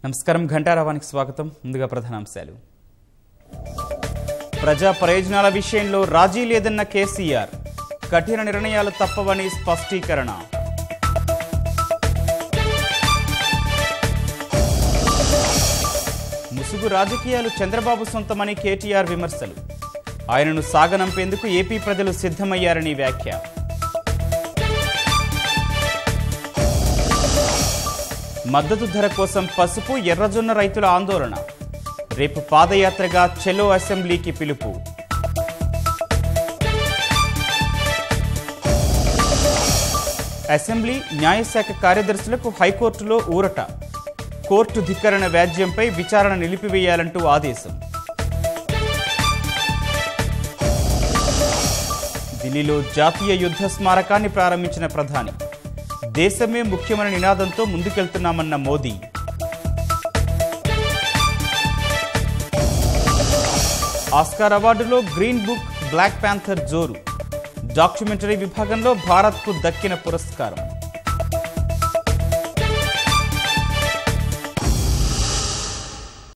నమస్కారం ఘంటారావానికి స్వాగతం. ముందుగా ప్రధానాంశాలు. ప్రజా ప్రయోజనాల విషయంలో రాజీ లేదన్న కేసీఆర్, కఠిన నిర్ణయాలు తప్పవని స్పష్టీకరణ. ముసుగు రాజకీయాలు చంద్రబాబు సొంతమని కేటీఆర్ విమర్శలు. ఆయనను సాగనంపేందుకు ఏపీ ప్రజలు సిద్ధమయ్యారని వ్యాఖ్య. మద్దతు ధర కోసం పసుపు ఎర్రజొన్న రైతుల ఆందోళన. రేపు పాదయాత్రగా చెలో అసెంబ్లీకి పిలుపు. అసెంబ్లీ న్యాయశాఖ కార్యదర్శులకు హైకోర్టులో ఊరట. కోర్టు ధిక్కరణ వ్యాజ్యంపై విచారణ నిలిపివేయాలంటూ ఆదేశం. ఢిల్లీలో జాతీయ యుద్ధ స్మారకాన్ని ప్రారంభించిన ప్రధాని. దేశమే ముఖ్యమైన నినాదంతో ముందుకెళ్తున్నామన్న మోదీ. ఆస్కార్ అవార్డులో గ్రీన్ బుక్, బ్లాక్ ప్యాంథర్ జోరు. డాక్యుమెంటరీ విభాగంలో భారత్కు దక్కిన పురస్కారం.